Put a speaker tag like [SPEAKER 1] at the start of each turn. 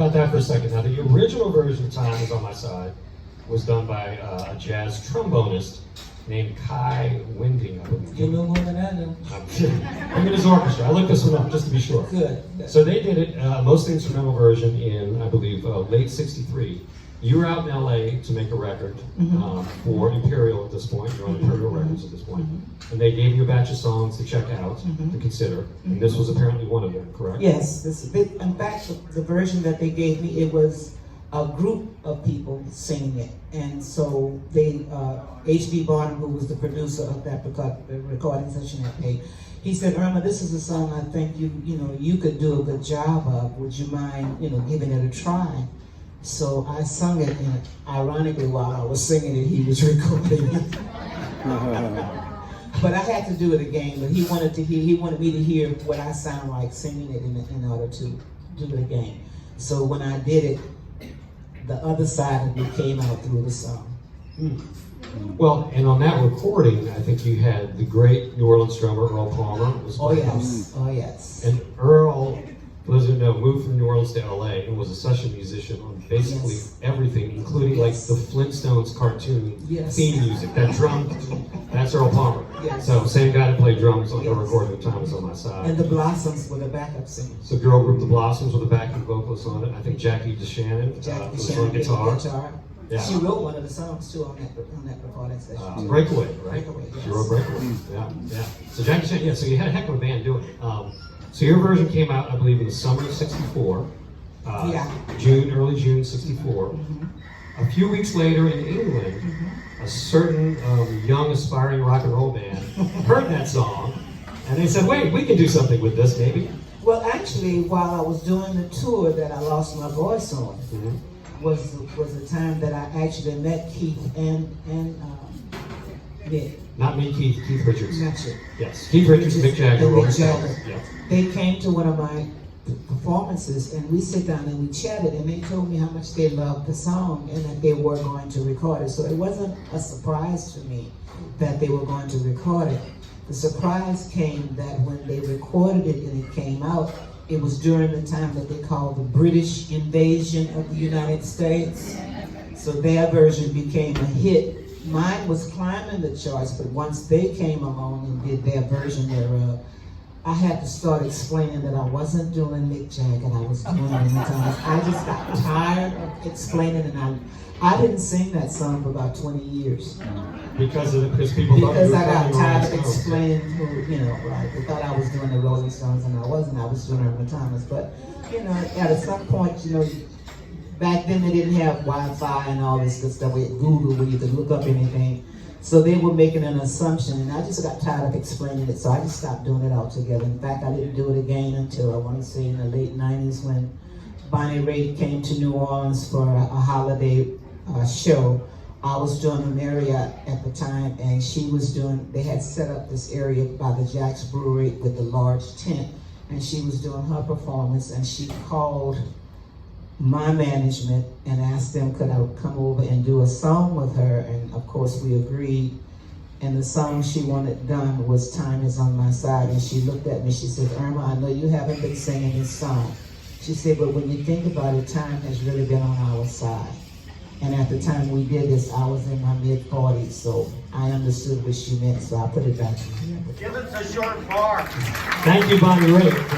[SPEAKER 1] about that for a second. Now, the original version of Time Is on My Side was done by a jazz trombonist named Kai Winding, I believe.
[SPEAKER 2] You know more than I know.
[SPEAKER 1] I'm in his orchestra. I looked this one up just to be sure.
[SPEAKER 2] Good.
[SPEAKER 1] So they did it, mostly instrumental version in, I believe, late '63. You were out in LA to make a record for Imperial at this point. You're on Imperial Records at this point. And they gave you a batch of songs to check out, to consider. And this was apparently one of them, correct?
[SPEAKER 2] Yes. In fact, the version that they gave me, it was a group of people singing it. And so they, H.B. Barnum, who was the producer of that recording session at Pay, he said, Irma, this is a song I think you could do a good job of. Would you mind, giving it a try? So I sung it, and ironically, while I was singing it, he was recording it. But I had to do it again. But he wanted me to hear what I sound like singing it in order to do it again. So when I did it, the other side of me came out through the song.
[SPEAKER 1] Well, and on that recording, I think you had the great New Orleans drummer Earl Palmer.
[SPEAKER 2] Oh yes, oh yes.
[SPEAKER 1] And Earl, for those who know, moved from New Orleans to LA and was a session musician on basically everything, including like the Flintstones cartoon theme music. That drum, that's Earl Palmer. So same guy that played drums on the recording of Time Is on My Side.
[SPEAKER 2] And the Blossoms were the backup singers.
[SPEAKER 1] So girl group The Blossoms were the backing vocalists on it. I think Jackie DeShannon was on guitar. Yeah.
[SPEAKER 2] She wrote one of the songs too on that recording session.
[SPEAKER 1] Breakaway, right?
[SPEAKER 2] Breakaway, yes.
[SPEAKER 1] She wrote Breakaway. Yeah. So Jackie DeShannon, so you had a heck of a band doing it. So your version came out, I believe, in the summer of '64. Early June '64. A few weeks later in England, a certain young aspiring rock and roll band heard that song, and they said, wait, we can do something with this, maybe.
[SPEAKER 2] Well, actually, while I was doing the tour that I lost my voice on, was the time that I actually met Keith and Mick.
[SPEAKER 1] Not me, Keith Richards.
[SPEAKER 2] Not you.
[SPEAKER 1] Yes, Keith Richards, Mick Jagger, Rolling Stones.
[SPEAKER 2] They came to one of my performances, and we sit down and we chatted, and they told me how much they loved the song and that they were going to record it. So it wasn't a surprise to me that they were going to record it. The surprise came that when they recorded it and it came out, it was during the time that they called the British invasion of the United States. So their version became a hit. Mine was climbing the charts, but once they came along and did their version thereof, I had to start explaining that I wasn't doing Mick Jagger, I was doing Irma Thomas. I just got tired of explaining, and I didn't sing that song for about 20 years.
[SPEAKER 1] Because people thought you were
[SPEAKER 2] I got tired of
[SPEAKER 1] Stones.
[SPEAKER 2] explaining who, they thought I was doing the Rolling Stones, and I wasn't. I was doing Irma Thomas. But, at some point, back then they didn't have Wi-Fi and all this good stuff with Google where you could look up anything. So they were making an assumption, and I just got tired of explaining it, so I just stopped doing it altogether. In fact, I didn't do it again until I want to say in the late 90s when Bonnie Raitt came to New Orleans for a holiday show. I was doing a Marriott at the time, and they had set up this area by the Jack's Brewery with the large tent, and she was doing her performance, and she called my management and asked them could I come over and do a song with her, and of course we agreed. And the song she wanted done was Time Is on My Side, and she looked at me, she said, Irma, I know you haven't been singing this song. She said, but when you think about it, time has really been on our side. And at the time we did this, I was in my mid-40s, so I understood what she meant, so I put it back together.
[SPEAKER 3] Give us a short bar.
[SPEAKER 1] Thank you, Bonnie Raitt, for